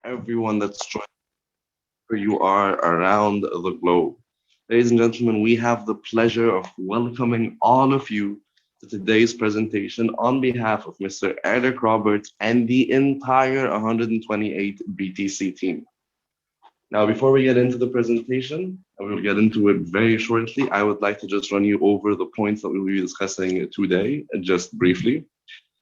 everyone that's joining where you are around the globe. Ladies and gentlemen, we have the pleasure of welcoming all of you to today's presentation on behalf of Mr. Eric Roberts and the entire 128 BTC team. Now, before we get into the presentation, and we'll get into it very shortly, I would like to just run you over the points that we'll be discussing today, just briefly.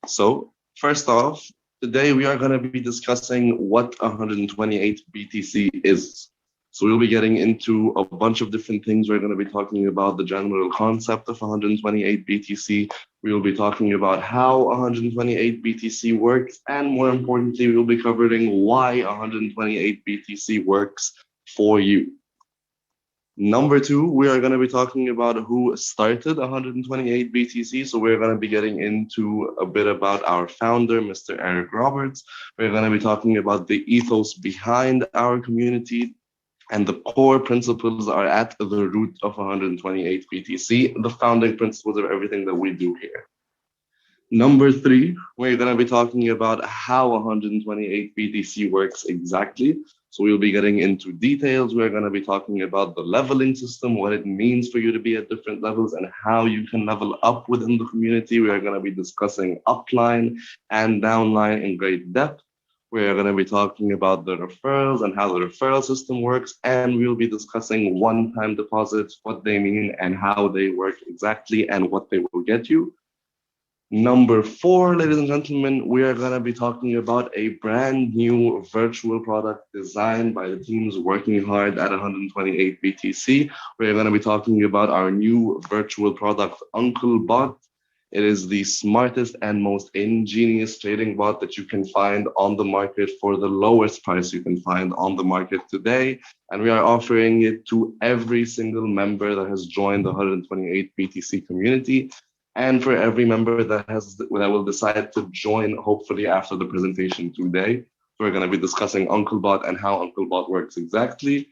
So, first off, today we are going to be discussing what 128 BTC is. So, we'll be getting into a bunch of different things. We're going to be talking about the general concept of 128 BTC. We will be talking about how 128 BTC works, and more importantly, we'll be covering why 128 BTC works for you. Number two, we are going to be talking about who started 128 BTC. So we're going to be getting into a bit about our founder, Mr. Eric Roberts. We're going to be talking about the ethos behind our community, and the core principles are at the root of 128 BTC, the founding principles of everything that we do here. Number three, we're going to be talking about how 128 BTC works exactly. So we'll be getting into details. We're going to be talking about the leveling system, what it means for you to be at different levels, and how you can level up within the community. We are going to be discussing upline and downline in great depth. We are going to be talking about the referrals and how the referral system works, and we'll be discussing one-time deposits, what they mean and how they work exactly, and what they will get you. Number four, ladies and gentlemen, we are going to be talking about a brand new virtual product designed by the teams working hard at 128 BTC. We're going to be talking about our new virtual product, Uncle Bot. It is the smartest and most ingenious trading bot that you can find on the market for the lowest price you can find on the market today. And we are offering it to every single member that has joined the 128 BTC community, and for every member that will decide to join, hopefully after the presentation today. We're going to be discussing UncleBot and how UncleBot works exactly.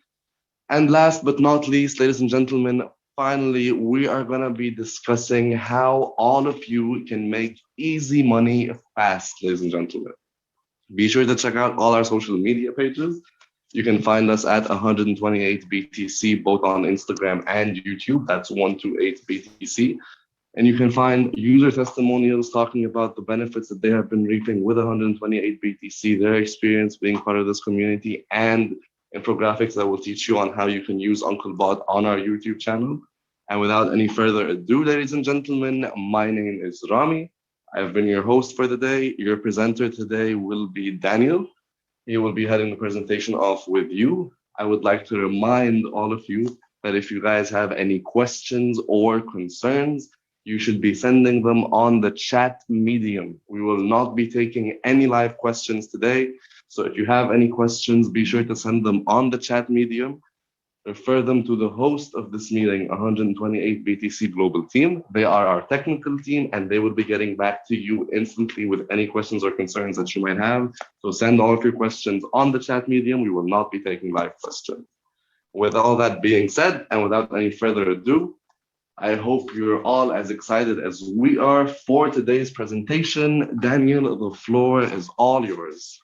And last but not least, ladies and gentlemen, finally, we are going to be discussing how all of you can make easy money fast, ladies and gentlemen. Be sure to check out all our social media pages. You can find us at 128 BTC, both on Instagram and YouTube. That's 128 BTC. And you can find user testimonials talking about the benefits that they have been reaping with 128 BTC, their experience being part of this community, and infographics that will teach you on how you can use UncleBot on our YouTube channel. And without any further ado, ladies and gentlemen, my name is Rami. I've been your host for the day. Your presenter today will be Daniel. He will be heading the presentation off with you. I would like to remind all of you that if you guys have any questions or concerns, you should be sending them on the chat medium. We will not be taking any live questions today. So if you have any questions, be sure to send them on the chat medium. Refer them to the host of this meeting, 128 BTC Global Team. They are our technical team, and they will be getting back to you instantly with any questions or concerns that you might have. So send all of your questions on the chat medium. We will not be taking live questions. With all that being said, and without any further ado, I hope you're all as excited as we are for today's presentation. Daniel, the floor is all yours.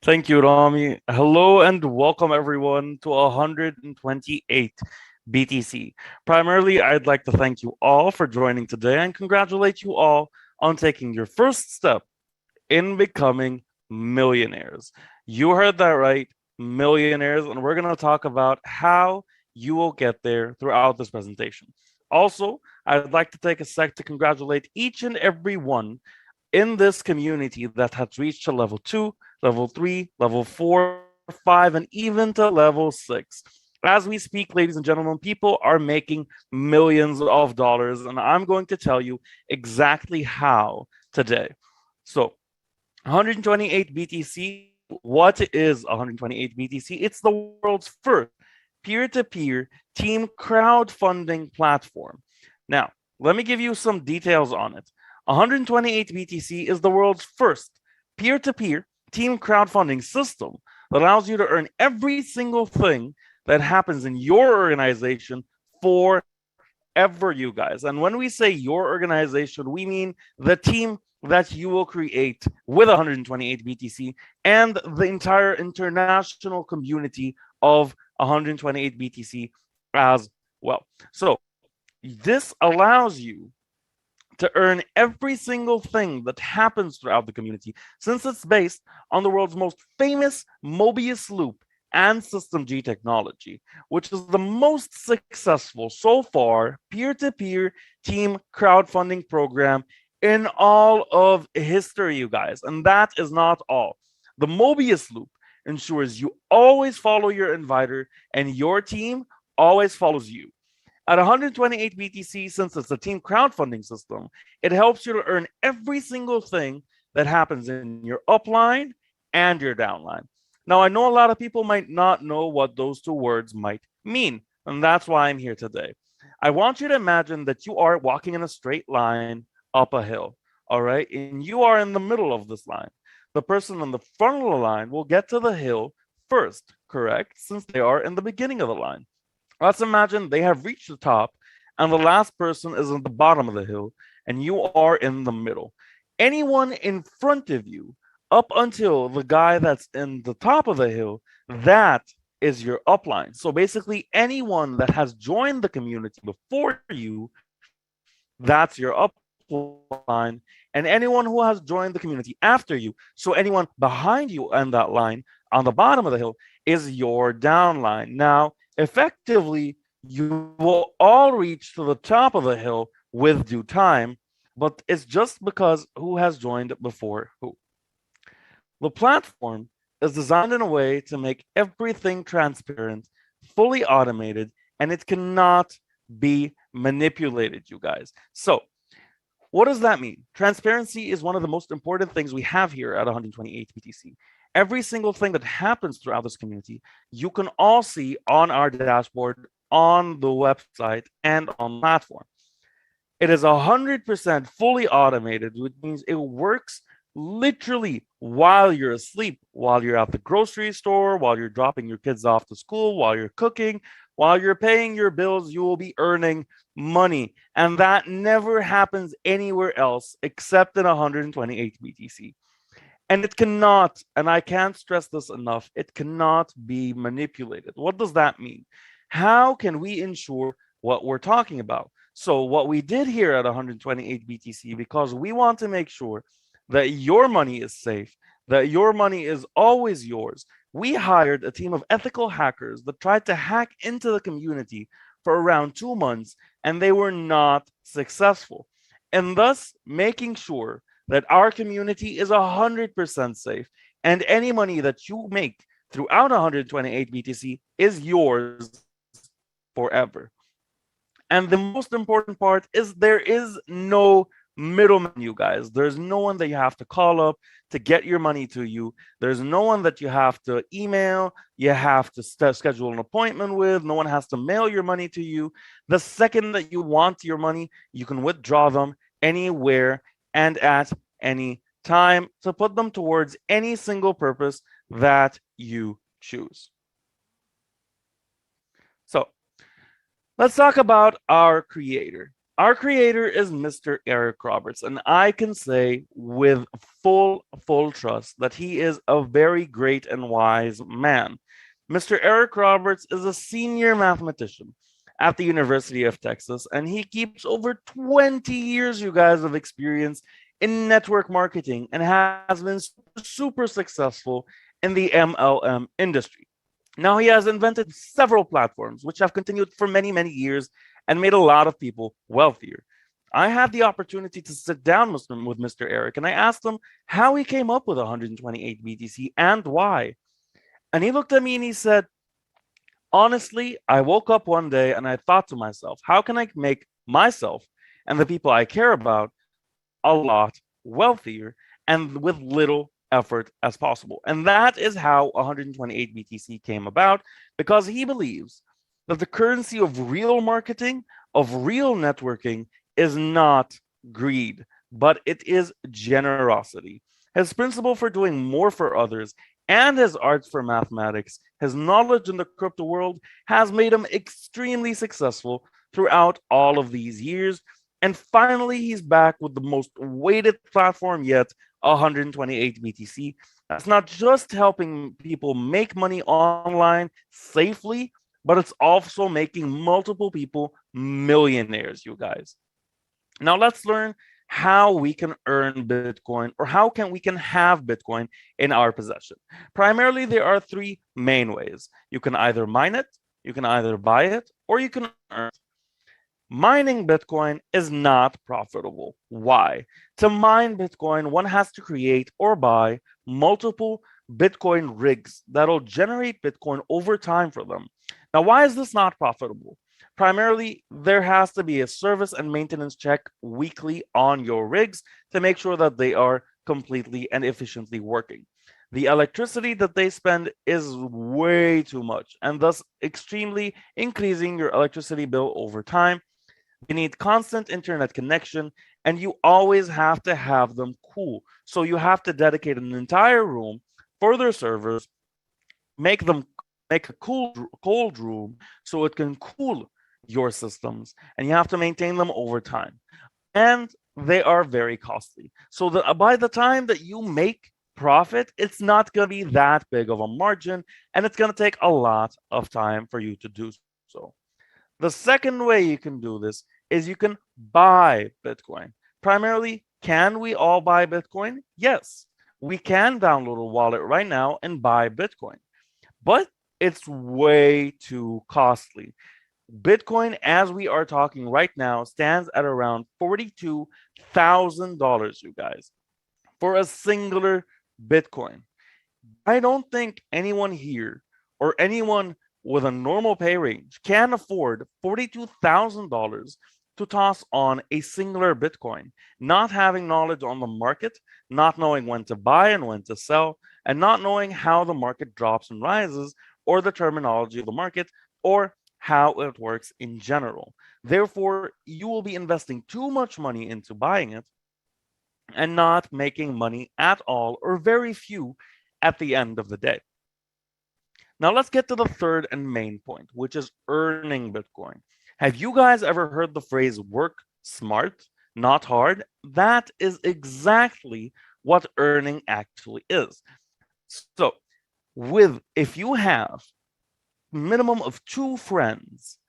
Thank you, Rami. Hello and welcome everyone to 128 BTC. Primarily, I'd like to thank you all for joining today and congratulate you all on taking your first step in becoming millionaires. You heard that right, millionaires, and we're going to talk about how you will get there throughout this presentation. Also, I'd like to take a sec to congratulate each and every one in this community that has reached to level 2, level 3, level 4, 5, and even to level 6. As we speak, ladies and gentlemen, people are making millions of dollars, and I'm going to tell you exactly how today. So, 128 BTC, what is 128 BTC? It's the world's first peer-to-peer team crowdfunding platform. Now, let me give you some details on it. 128 BTC is the world's first peer-to-peer team crowdfunding system that allows you to earn every single thing that happens in your organization forever, you guys. And when we say your organization, we mean the team that you will create with 128 BTC and the entire international community of 128 BTC as well. So this allows you to earn every single thing that happens throughout the community, since it's based on the world's most famous Mobius loop and System G technology, which is the most successful so far peer to peer team crowdfunding program in all of history, you guys. And that is not all. The Mobius loop ensures you always follow your inviter and your team always follows you. At 128 BTC, since it's a team crowdfunding system, it helps you to earn every single thing that happens in your upline and your downline. Now, I know a lot of people might not know what those two words might mean, and that's why I'm here today. I want you to imagine that you are walking in a straight line up a hill, all right? And you are in the middle of this line. The person on the front of the line will get to the hill first, correct? Since they are in the beginning of the line. Let's imagine they have reached the top and the last person is at the bottom of the hill and you are in the middle. Anyone in front of you, up until the guy that's in the top of the hill, that is your upline. So basically, anyone that has joined the community before you, that's your upline. And anyone who has joined the community after you, so anyone behind you on that line on the bottom of the hill, is your downline. Now, effectively, you will all reach to the top of the hill with due time, but it's just because who has joined before who. The platform is designed in a way to make everything transparent, fully automated, and it cannot be manipulated, you guys. So, what does that mean? Transparency is one of the most important things we have here at 128 BTC. Every single thing that happens throughout this community, you can all see on our dashboard, on the website, and on the platform. It is 100% fully automated, which means it works literally while you're asleep, while you're at the grocery store, while you're dropping your kids off to school, while you're cooking, while you're paying your bills, you will be earning money. And that never happens anywhere else except in 128 BTC. And it cannot, and I can't stress this enough, it cannot be manipulated. What does that mean? How can we ensure what we're talking about? So, what we did here at 128 BTC, because we want to make sure that your money is safe, that your money is always yours, we hired a team of ethical hackers that tried to hack into the community for around 2 months, and they were not successful. And thus, making sure that our community is 100% safe, and any money that you make throughout 128 BTC is yours forever. And the most important part is there is no middleman, you guys. There's no one that you have to call up to get your money to you. There's no one that you have to email, you have to schedule an appointment with. No one has to mail your money to you. The second that you want your money, you can withdraw them anywhere and at any time to put them towards any single purpose that you choose. So, let's talk about our creator. Our creator is Mr. Eric Roberts, and I can say with full trust that he is a very great and wise man. Mr. Eric Roberts is a senior mathematician at the University of Texas, and he keeps over 20 years, you guys, of experience in network marketing and has been super successful in the MLM industry. Now, he has invented several platforms which have continued for many years and made a lot of people wealthier. I had the opportunity to sit down with Mr. Eric and I asked him how he came up with 128 BTC and why. And he looked at me and he said, honestly, I woke up one day and I thought to myself, how can I make myself and the people I care about a lot wealthier and with little effort as possible? And that is how 128 BTC came about, because he believes that the currency of real marketing, of real networking, is not greed, but it is generosity. His principle for doing more for others and his arts for mathematics, his knowledge in the crypto world has made him extremely successful throughout all of these years. And finally, he's back with the most weighted platform yet, 128 BTC. That's not just helping people make money online safely, but it's also making multiple people millionaires, you guys. Now let's learn how we can earn Bitcoin or how we can have Bitcoin in our possession. Primarily, there are three main ways. You can either mine it, you can either buy it, or you can earn it. Mining Bitcoin is not profitable. Why? To mine Bitcoin, one has to create or buy multiple Bitcoin rigs that'll generate Bitcoin over time for them. Now, why is this not profitable? Primarily, there has to be a service and maintenance check weekly on your rigs to make sure that they are completely and efficiently working. The electricity that they spend is way too much and thus extremely increasing your electricity bill over time. They need constant internet connection, and you always have to have them cool. So you have to dedicate an entire room for their servers, make a cold room so it can cool your systems, and you have to maintain them over time. And they are very costly. So that by the time that you make profit, it's not going to be that big of a margin, and it's going to take a lot of time for you to do so. The second way you can do this is you can buy Bitcoin. Primarily, can we all buy Bitcoin? Yes, we can download a wallet right now and buy Bitcoin, but it's way too costly. Bitcoin, as we are talking right now, stands at around $42,000, you guys, for a singular Bitcoin. I don't think anyone here or anyone with a normal pay range can afford $42,000 to toss on a singular Bitcoin, not having knowledge on the market, not knowing when to buy and when to sell, and not knowing how the market drops and rises, or the terminology of the market, or how it works in general. Therefore, you will be investing too much money into buying it and not making money at all or very few at the end of the day. Now let's get to the third and main point, which is earning Bitcoin. Have you guys ever heard the phrase work smart, not hard? That is exactly what earning actually is. So, if you have minimum of two friends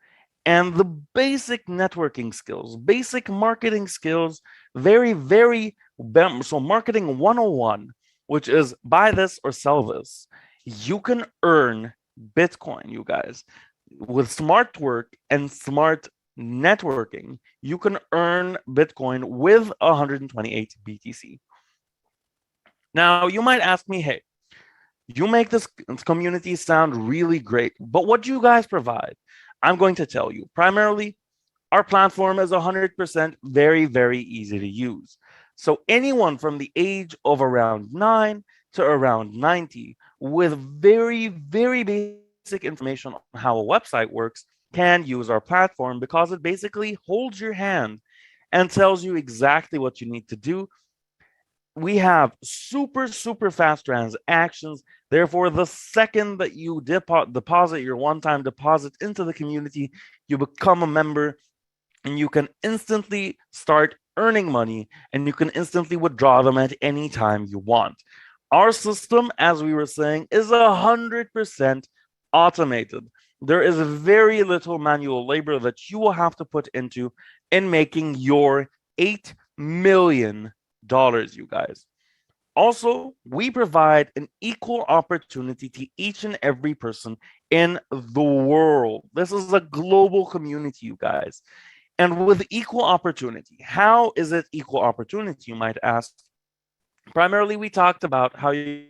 and the basic networking skills, basic marketing skills, so marketing 101, which is buy this or sell this, you can earn Bitcoin, you guys. With smart work and smart networking, you can earn Bitcoin with 128 BTC. Now, you might ask me, hey, you make this community sound really great, but what do you guys provide? I'm going to tell you. Primarily, our platform is 100% very easy to use. So anyone from the age of around 9 to around 90 with very basic information on how a website works can use our platform because it basically holds your hand and tells you exactly what you need to do. We have super fast transactions. Therefore, the second that you deposit your one-time deposit into the community, you become a member and you can instantly start earning money and you can instantly withdraw them at any time you want. Our system, as we were saying, is 100% automated. There is very little manual labor that you will have to put into in making your $8 million, you guys. Also, we provide an equal opportunity to each and every person in the world. This is a global community, you guys. And with equal opportunity, how is it equal opportunity, you might ask? Primarily, we talked about how you can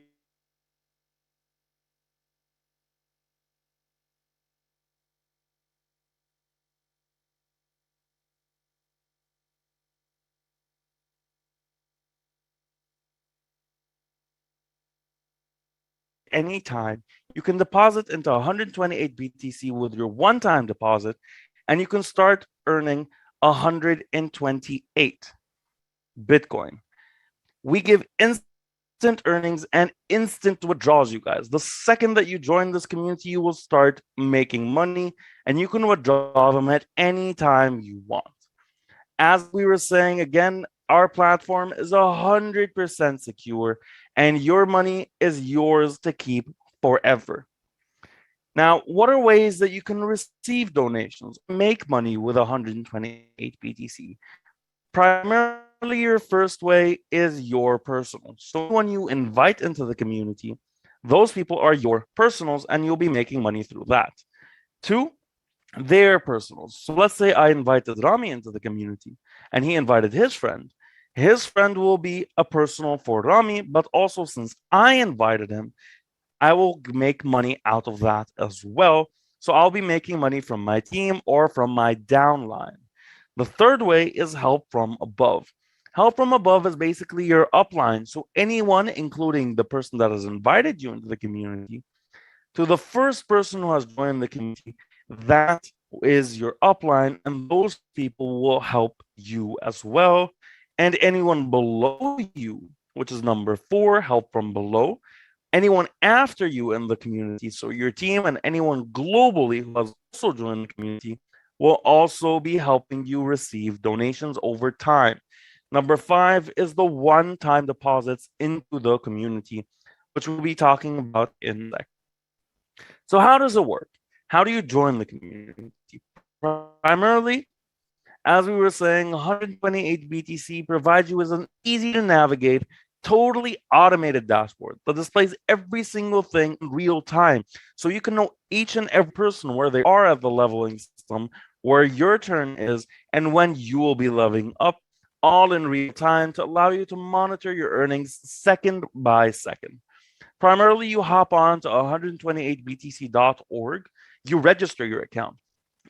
deposit anytime. You can deposit into 128 BTC with your one-time deposit, and you can start earning 128 Bitcoin. We give instant earnings and instant withdrawals, you guys. The second that you join this community, you will start making money, and you can withdraw them at any time you want. As we were saying again, our platform is 100% secure and your money is yours to keep forever. Now, what are ways that you can receive donations, make money with 128 BTC? Primarily, your first way is your personal. So anyone you invite into the community, those people are your personals and you'll be making money through that. Two, their personals. So let's say I invited Rami into the community and he invited his friend. His friend will be a personal for Rami, but also since I invited him, I will make money out of that as well. So I'll be making money from my team or from my downline. The third way is help from above. Help from above is basically your upline. So anyone, including the person that has invited you into the community, to the first person who has joined the community, that is your upline, and those people will help you as well. And anyone below you, which is number four, help from below, anyone after you in the community, so your team and anyone globally who has also joined the community, will also be helping you receive donations over time. Number five is the one time deposits into the community, which we'll be talking about in a sec. So, how does it work? How do you join the community? Primarily, as we were saying, 128 BTC provides you with an easy to navigate, totally automated dashboard that displays every single thing in real time. So you can know each and every person where they are at the leveling system, where your turn is, and when you will be leveling up, all in real time to allow you to monitor your earnings second by second. Primarily, you hop on to 128btc.org, you register your account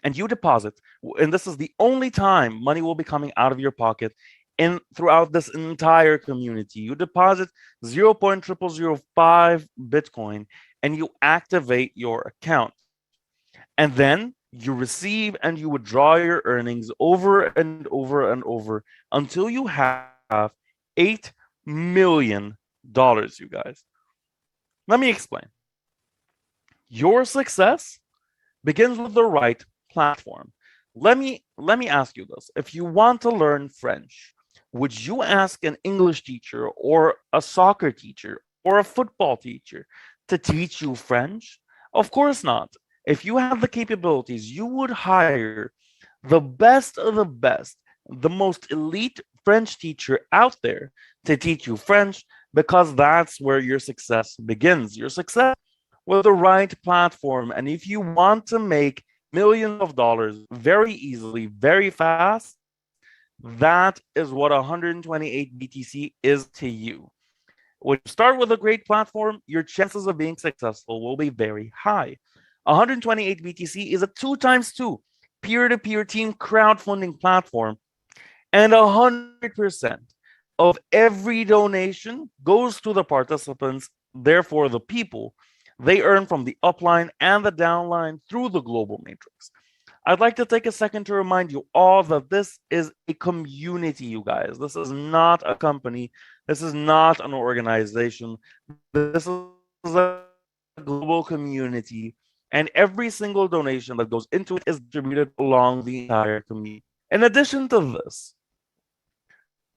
and you deposit, and this is the only time money will be coming out of your pocket in throughout this entire community. You deposit 0.0005 Bitcoin and you activate your account. And then you receive and you withdraw your earnings over and over and over until you have $8 million, you guys. Let me explain. Your success begins with the right platform. Let me ask you this. If you want to learn French, would you ask an English teacher or a soccer teacher or a football teacher to teach you French? Of course not. If you have the capabilities, you would hire the best of the best, the most elite French teacher out there to teach you French because that's where your success begins. Your success with the right platform. And if you want to make millions of dollars very easily, very fast, that is what 128 BTC is to you. When you start with a great platform, your chances of being successful will be very high. 128 BTC is a 2 times 2 peer-to-peer team crowdfunding platform, and 100% of every donation goes to the participants, therefore the people. They earn from the upline and the downline through the global matrix. I'd like to take a second to remind you all that this is a community, you guys. This is not a company. This is not an organization. This is a global community. And every single donation that goes into it is distributed along the entire community. In addition to this,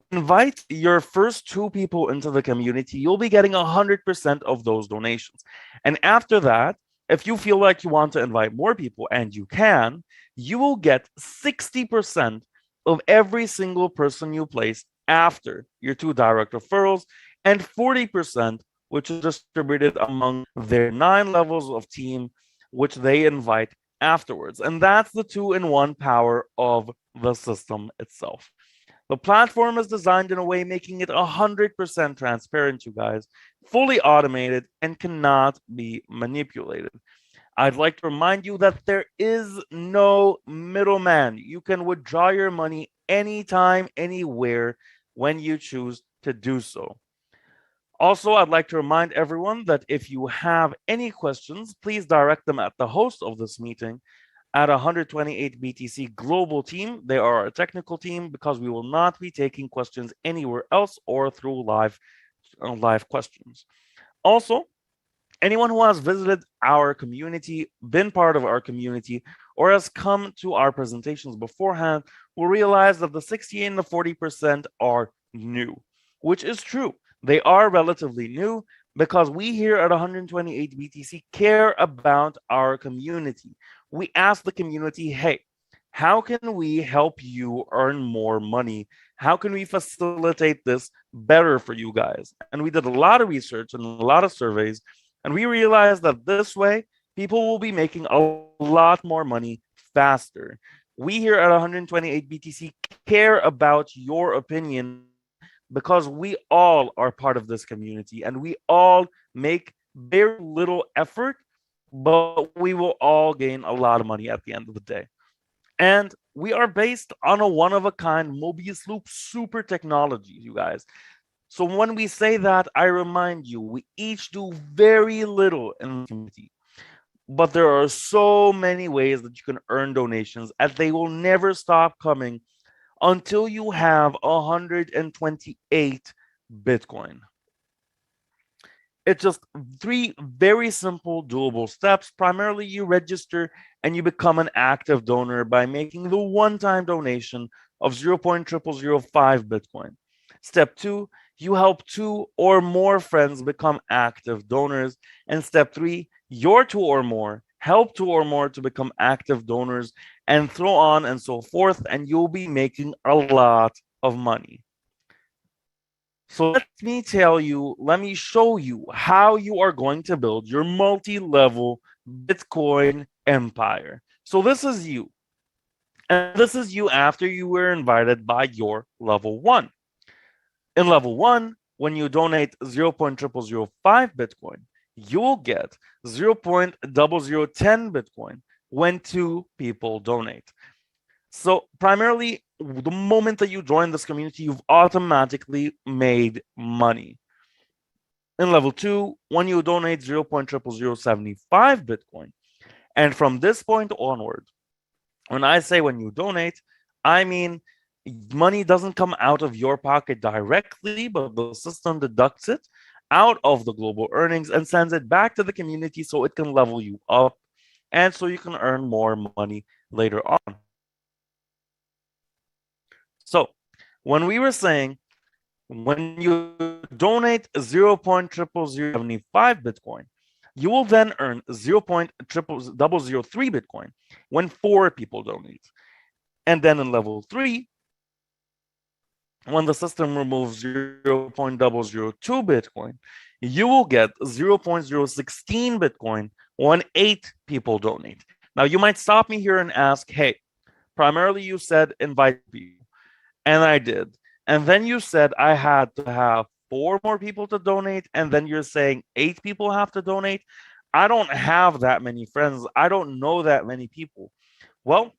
when you invite your first two people into the community, you'll be getting 100% of those donations. And after that, if you feel like you want to invite more people, and you can, you will get 60% of every single person you place after your two direct referrals, and 40%, which is distributed among their 9 levels of team, which they invite afterwards. And that's the two-in-one power of the system itself. The platform is designed in a way making it 100% transparent, you guys, fully automated, and cannot be manipulated. I'd like to remind you that there is no middleman. You can withdraw your money anytime, anywhere, when you choose to do so. Also, I'd like to remind everyone that if you have any questions, please direct them at the host of this meeting at 128 BTC Global Team. They are our technical team because we will not be taking questions anywhere else or through live questions. Also, anyone who has visited our community, been part of our community, or has come to our presentations beforehand will realize that the 60 and the 40% are new, which is true. They are relatively new because we here at 128 BTC care about our community. We ask the community, hey, how can we help you earn more money? How can we facilitate this better for you guys? And we did a lot of research and a lot of surveys, and we realized that this way, people will be making a lot more money faster. We here at 128 BTC care about your opinion because we all are part of this community and we all make very little effort, but we will all gain a lot of money at the end of the day. And we are based on a one of a kind Mobius Loop super technology, you guys. So when we say that, I remind you, we each do very little in the community. But there are so many ways that you can earn donations, and they will never stop coming until you have 128 Bitcoin. It's just three very simple, doable steps. Primarily, you register and you become an active donor by making the one time donation of 0.0005 Bitcoin. Step two, you help two or more friends become active donors. And step three, your two or more help two or more to become active donors, and so on and so forth. And you'll be making a lot of money. So let me show you how you are going to build your multi-level Bitcoin empire. So this is you. And this is you after you were invited by your level one. In level one, when you donate 0.0005 Bitcoin, you will get 0.0010 Bitcoin when two people donate. So primarily, the moment that you join this community, you've automatically made money. In level two, when you donate 0.0075 Bitcoin, and from this point onward, when I say when you donate, I mean money doesn't come out of your pocket directly, but the system deducts it out of the global earnings and sends it back to the community so it can level you up and so you can earn more money later on. So when we were saying when you donate 0.0075 Bitcoin, you will then earn 0.0003 Bitcoin when four people donate. And then in level three, when the system removes 0.002 Bitcoin, you will get 0.016 Bitcoin when eight people donate. Now, you might stop me here and ask, hey, primarily you said invite people. And I did. And then you said I had to have four more people to donate. And then you're saying eight people have to donate. I don't have that many friends. I don't know that many people. Well,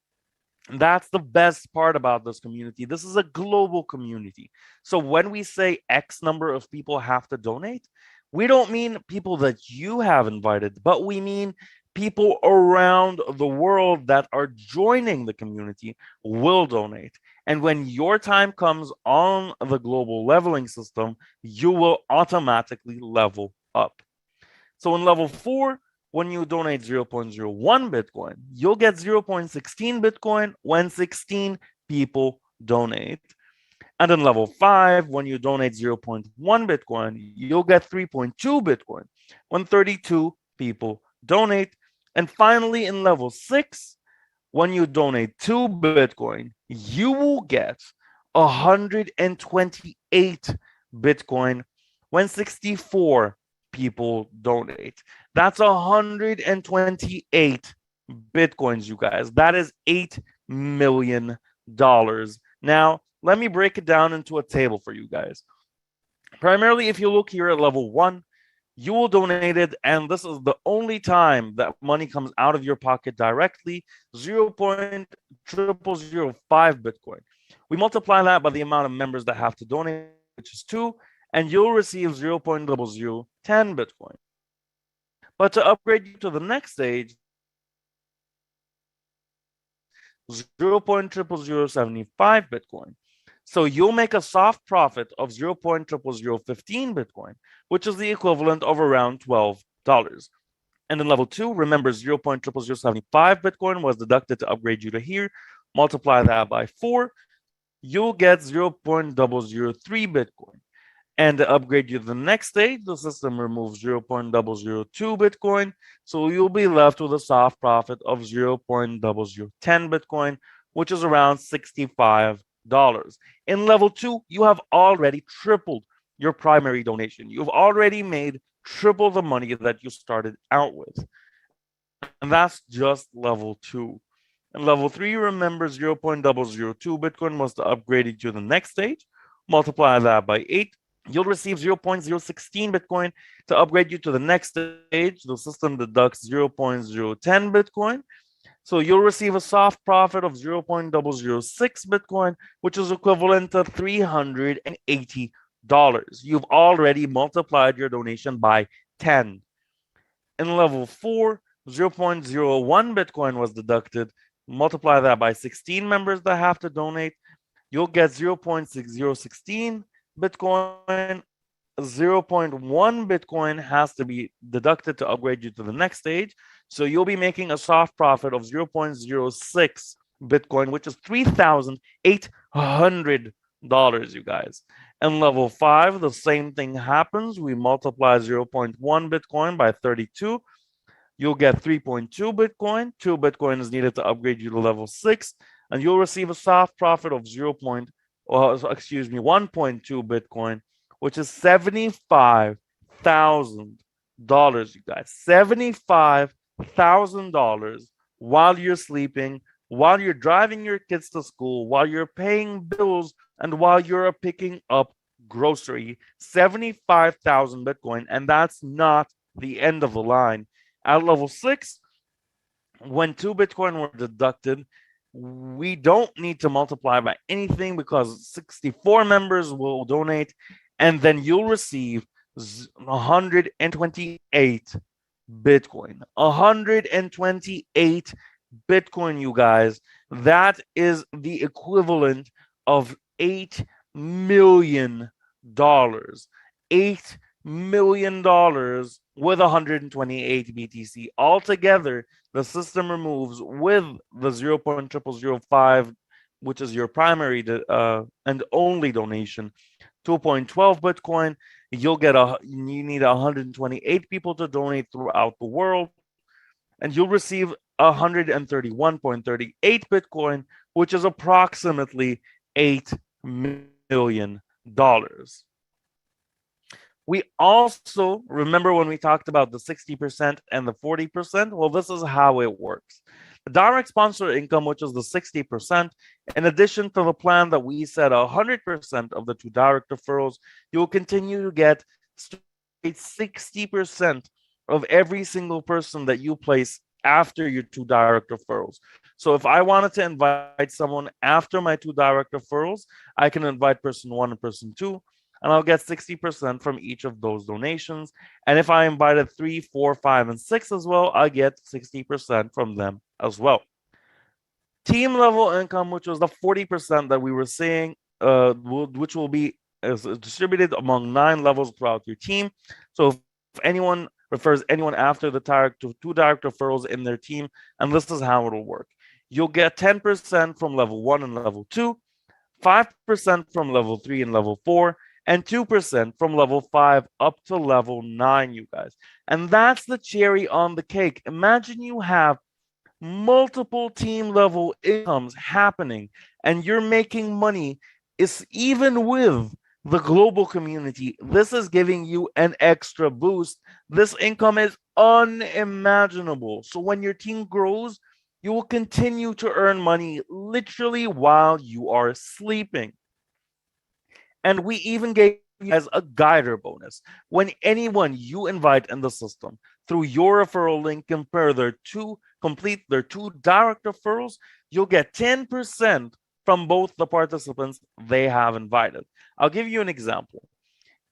that's the best part about this community. This is a global community. So when we say X number of people have to donate, we don't mean people that you have invited, but we mean people around the world that are joining the community will donate. And when your time comes on the global leveling system, you will automatically level up. So in level four, when you donate 0.01 Bitcoin, you'll get 0.16 Bitcoin when 16 people donate. And in level five, when you donate 0.1 Bitcoin, you'll get 3.2 Bitcoin when 32 people donate. And finally, in level six, when you donate 2 Bitcoin, you will get 128 Bitcoin when 64 people donate. That's 128 Bitcoins, you guys. That is $8 million. Now, let me break it down into a table for you guys. Primarily, if you look here at level one, you will donate it, and this is the only time that money comes out of your pocket directly, 0.0005 Bitcoin. We multiply that by the amount of members that have to donate, which is 2, and you'll receive 0.0010 Bitcoin. But to upgrade you to the next stage, 0.0075 Bitcoin. So you'll make a soft profit of 0.0015 Bitcoin, which is the equivalent of around $12. And then level 2, remember 0.00075 Bitcoin was deducted to upgrade you to here. Multiply that by 4, you'll get 0.003 Bitcoin. And to upgrade you to the next stage, the system removes 0.002 Bitcoin. So you'll be left with a soft profit of 0.0010 Bitcoin, which is around $65. In level 2, you have already tripled your primary donation. You've already made triple the money that you started out with. And that's just level 2. And level 3, remember 0.002 Bitcoin was to upgrade it to the next stage. Multiply that by 8. You'll receive 0.016 Bitcoin to upgrade you to the next stage. The system deducts 0.010 Bitcoin. So you'll receive a soft profit of 0.006 Bitcoin, which is equivalent to $380. You've already multiplied your donation by 10. In level 4, 0.01 Bitcoin was deducted. Multiply that by 16 members that have to donate. You'll get 0.6016 Bitcoin. 0.1 Bitcoin has to be deducted to upgrade you to the next stage. So you'll be making a soft profit of 0.06 Bitcoin, which is $3,800, you guys. And level 5, the same thing happens. We multiply 0.1 Bitcoin by 32. You'll get 3.2 Bitcoin. 2 Bitcoin is needed to upgrade you to level 6, and you'll receive a soft profit of 1.2 Bitcoin, which is $75,000, you guys. $75,000 while you're sleeping, while you're driving your kids to school, while you're paying bills, and while you're picking up grocery. 75,000 Bitcoin, and that's not the end of the line. At level 6, when 2 Bitcoin were deducted, we don't need to multiply by anything because 64 members will donate, and then you'll receive 128 Bitcoin. 128 Bitcoin, you guys. That is the equivalent of $8 million. $8 million with 128 BTC. Altogether, the system removes with the 0.0005, which is your primary and only donation, 2.12 Bitcoin. You need 128 people to donate throughout the world, and you'll receive 131.38 Bitcoin, which is approximately $8 million. We also remember when we talked about the 60% and the 40%. Well, this is how it works. The direct sponsor income, which is the 60%, in addition to the plan that we said 100% of the 2 direct referrals, you will continue to get 60% of every single person that you place after your 2 direct referrals. So if I wanted to invite someone after my 2 direct referrals, I can invite person 1 and person 2, and I'll get 60% from each of those donations. And if I invited 3, 4, 5, and 6 as well, I get 60% from them as well. Team level income, which was the 40% that we were saying, which will be distributed among 9 levels throughout your team. So if anyone refers anyone after the 2 direct referrals in their team, and this is how it'll work. You'll get 10% from level 1 and level 2, 5% from level 3 and level 4, and 2% from level 5 up to level 9, you guys. And that's the cherry on the cake. Imagine you have multiple team level incomes happening, and you're making money is even with the global community. This is giving you an extra boost. This income is unimaginable. So when your team grows, you will continue to earn money literally while you are sleeping. And we even gave you as a guider bonus. When anyone you invite in the system through your referral link complete their 2 direct referrals, you'll get 10% from both the participants they have invited. I'll give you an example.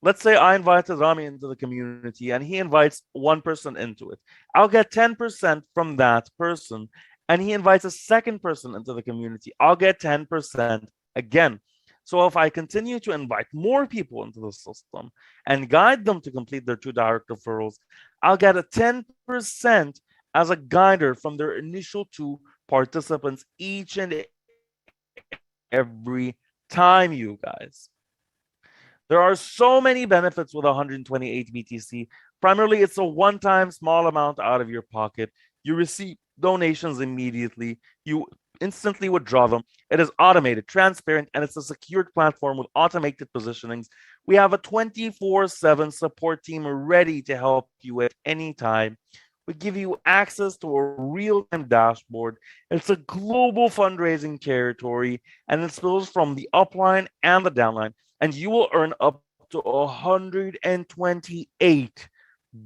Let's say I invited Rami into the community and he invites 1 person into it. I'll get 10% from that person, and he invites a second person into the community. I'll get 10% again. So if I continue to invite more people into the system and guide them to complete their 2 direct referrals, I'll get a 10% as a guider from their initial 2 participants each and every time, you guys. There are so many benefits with 128 BTC. Primarily, it's a one-time small amount out of your pocket. You receive donations immediately. You instantly withdraw them. It is automated, transparent, and it's a secured platform with automated positionings. We have a 24/7 support team ready to help you at any time. We give you access to a real-time dashboard. It's a global fundraising territory, and it spills from the upline and the downline. And you will earn up to 128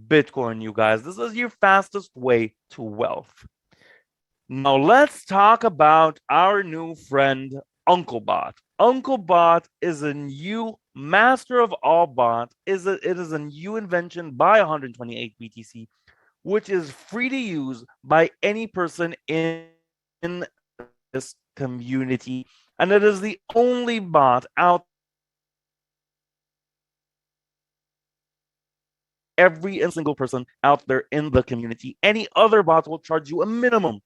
Bitcoin, you guys. This is your fastest way to wealth. Now let's talk about our new friend, UncleBot. UncleBot is a new master of all bot. It is a new invention by 128 BTC, which is free to use by any person in this community. And it is the only bot out there that will charge you a minimum of every single person out there in the community. Any other bot will charge you a minimum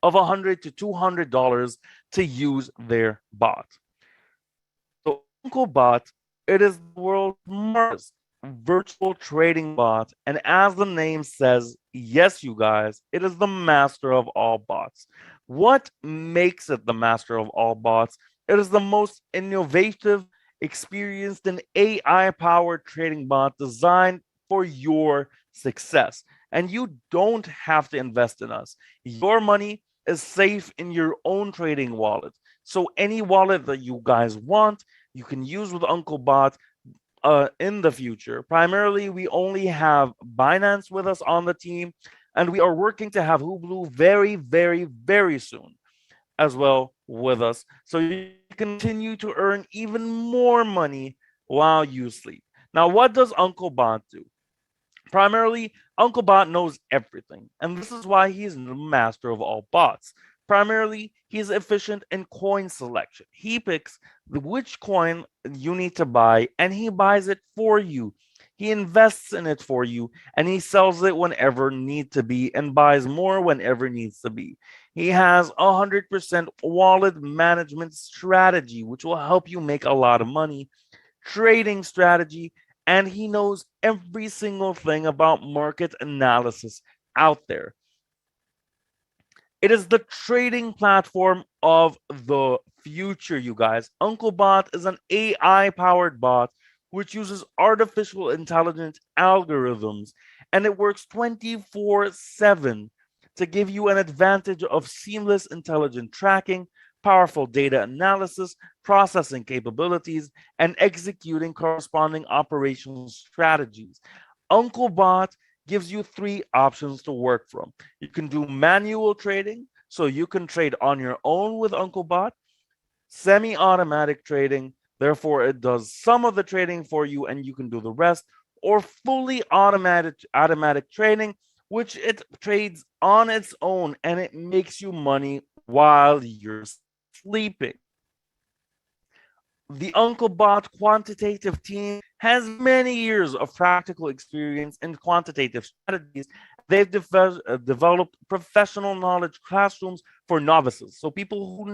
of $100 to $200 to use their bot. So UncleBot, it is the world's smartest virtual trading bot, and as the name says, yes, you guys, it is the master of all bots. What makes it the master of all bots? It is the most innovative, experienced, and AI-powered trading bot designed for your success. And you don't have to invest in us. Your money is safe in your own trading wallet. So any wallet that you guys want, you can use with UncleBot in the future. Primarily, we only have Binance with us on the team, and we are working to have Hublu very, very, very soon as well with us, so you can continue to earn even more money while you sleep. Now, what does UncleBot do? Primarily, UncleBot knows everything, and this is why he's the master of all bots. Primarily, he's efficient in coin selection. He picks which coin you need to buy, and he buys it for you. He invests in it for you, and he sells it whenever need to be, and buys more whenever needs to be. He has 100% wallet management strategy, which will help you make a lot of money, trading strategy, and he knows every single thing about market analysis out there. It is the trading platform of the future, you guys. UncleBot is an AI powered bot which uses artificial intelligence algorithms, and it works 24/7 to give you an advantage of seamless intelligent tracking, powerful data analysis, processing capabilities, and executing corresponding operational strategies. UncleBot gives you 3 options to work from. You can do manual trading, so you can trade on your own with UncleBot, semi-automatic trading, therefore it does some of the trading for you and you can do the rest, or fully automatic trading, which it trades on its own and it makes you money while you're sleeping. The UncleBot quantitative team has many years of practical experience in quantitative strategies. They've developed professional knowledge classrooms for novices, so people who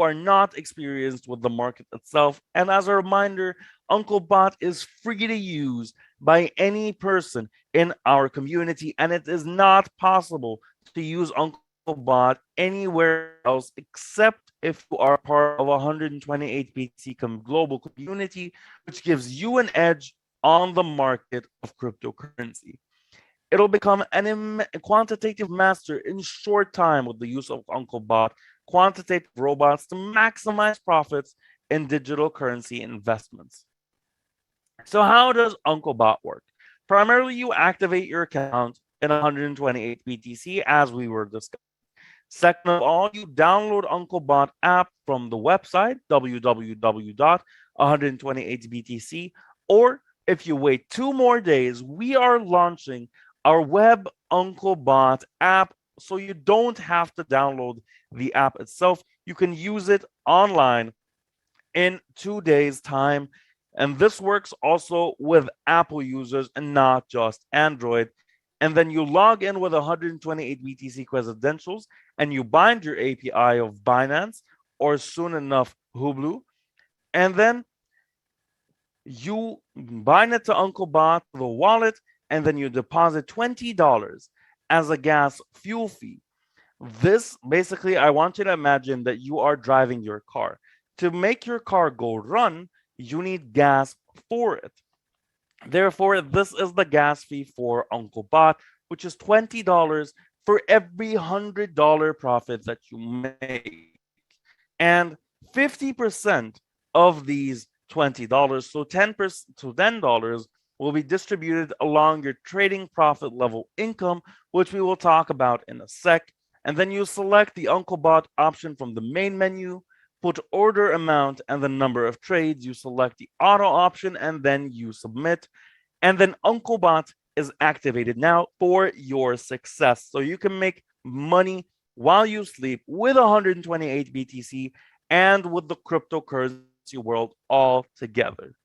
are not experienced with the market itself. And as a reminder, UncleBot is free to use by any person in our community, and it is not possible to use UncleBot anywhere else except if you are part of a 128 BTC global community, which gives you an edge on the market of cryptocurrency. It'll become a quantitative master in short time with the use of UncleBot quantitative robots to maximize profits in digital currency investments. So how does UncleBot work? Primarily, you activate your account in 128 BTC as we were discussing. Second of all, you download UncleBot app from the website www.128btc, or if you wait 2 more days, we are launching our web UncleBot app, so you don't have to download the app itself. You can use it online in 2 days' time. And this works also with Apple users and not just Android. And then you log in with 128 BTC credentials and you bind your API of Binance or soon enough Hublu. And then you bind it to Uncle Bot, the wallet, and then you deposit $20 as a gas fuel fee. This basically, I want you to imagine that you are driving your car. To make your car go run, you need gas for it. Therefore, this is the gas fee for Uncle Bot, which is $20 for every $100 profit that you make. And 50% of these $20, so $10 will be distributed along your trading profit level income, which we will talk about in a sec. And then you select the Uncle Bot option from the main menu, put order amount and the number of trades. You select the auto option and then you submit. And then Uncle Bot is activated now for your success. So you can make money while you sleep with 128 BTC and with the cryptocurrency world all together.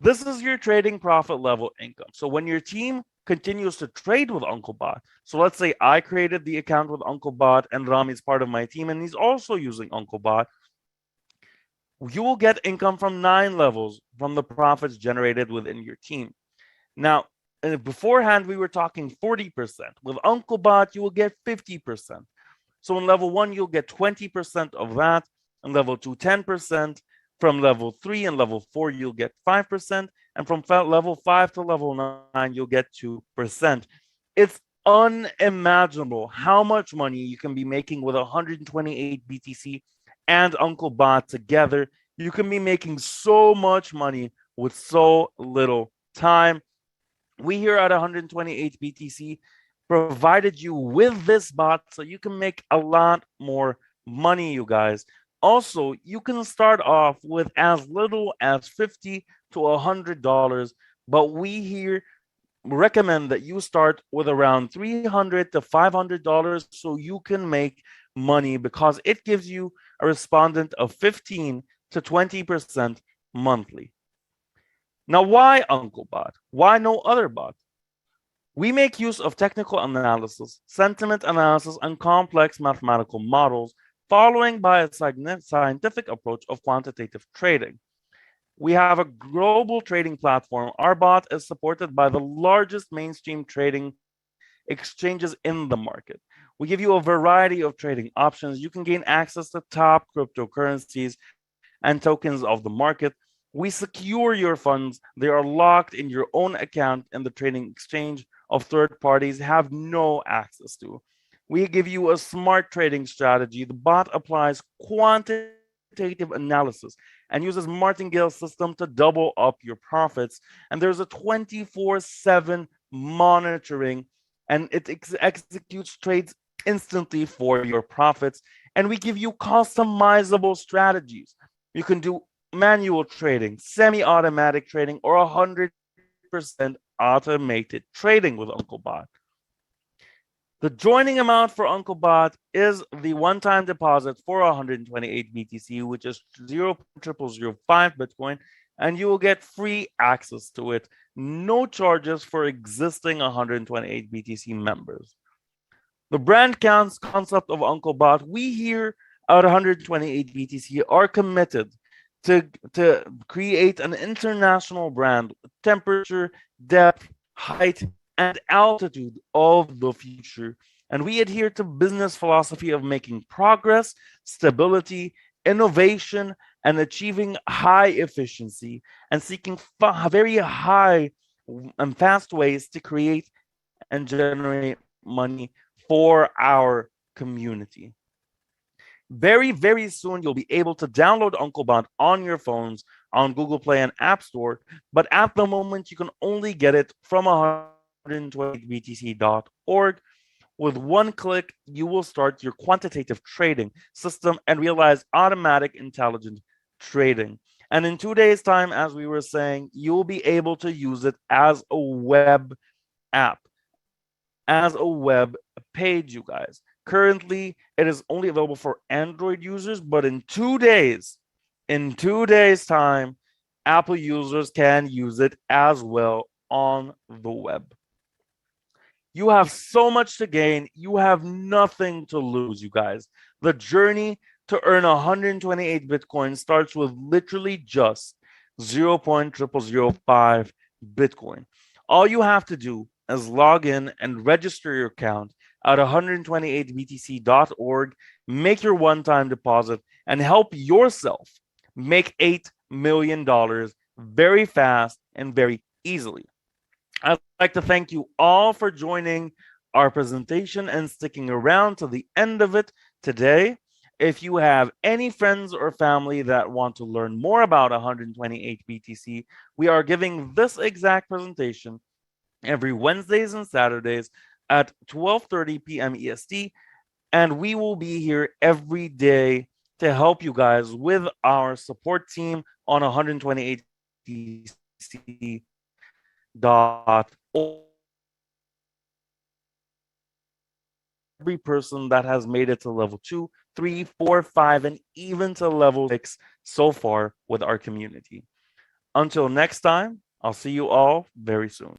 This is your trading profit level income. So when your team continues to trade with Uncle Bot, so let's say I created the account with Uncle Bot and Rami is part of my team and he's also using Uncle Bot, you will get income from 9 levels from the profits generated within your team. Now, beforehand, we were talking 40%. With Uncle Bot, you will get 50%. So in level 1, you'll get 20% of that. In level 2, 10%. From level 3 and level 4, you'll get 5%. And from level 5 to level 9, you'll get 2%. It's unimaginable how much money you can be making with 128 BTC and Uncle Bot together. You can be making so much money with so little time. We here at 128 BTC provided you with this bot so you can make a lot more money, you guys. Also, you can start off with as little as $50 to $100, but we here recommend that you start with around $300 to $500 so you can make money because it gives you a respondent of 15 to 20% monthly. Now, why Uncle Bot? Why no other bot? We make use of technical analysis, sentiment analysis, and complex mathematical models, following by a scientific approach of quantitative trading. We have a global trading platform. Our bot is supported by the largest mainstream trading exchanges in the market. We give you a variety of trading options. You can gain access to top cryptocurrencies and tokens of the market. We secure your funds. They are locked in your own account, and the trading exchange of third parties have no access to. We give you a smart trading strategy. The bot applies quantitative analysis and uses martingale's system to double up your profits. And there's a 24/7 monitoring, and it executes trades instantly for your profits. And we give you customizable strategies. You can do manual trading, semi-automatic trading, or 100% automated trading with Uncle Bot. The joining amount for Uncle Bot is the one-time deposit for 128 BTC, which is 0.0005 Bitcoin, and you will get free access to it. No charges for existing 128 BTC members. The brand concept of Uncle Bot, we here at 128 BTC are committed to create an international brand with temperature, depth, height, and altitude of the future. And we adhere to business philosophy of making progress, stability, innovation, and achieving high efficiency and seeking very high and fast ways to create and generate money for our community. Very, very soon, you'll be able to download UncleBot on your phones on Google Play and App Store. But at the moment, you can only get it from 128btc.org. With one click, you will start your quantitative trading system and realize automatic intelligent trading. And in 2 days' time, as we were saying, you'll be able to use it as a web app, as a web page, you guys. Currently, it is only available for Android users, but in 2 days, In 2 days' time, Apple users can use it as well on the web. You have so much to gain. You have nothing to lose, you guys. The journey to earn 128 Bitcoin starts with literally just 0.0005 Bitcoin. All you have to do is log in and register your account at 128btc.org, make your one time deposit, and help yourself make $8 million very fast and very easily. I'd like to thank you all for joining our presentation and sticking around to the end of it today. If you have any friends or family that want to learn more about 128 BTC, we are giving this exact presentation every Wednesdays and Saturdays at 12:30 p.m. EST, and we will be here every day to help you guys with our support team on 128btc.org. Every person that has made it to level 2, 3, 4, 5, and even to level 6 so far with our community. Until next time, I'll see you all very soon.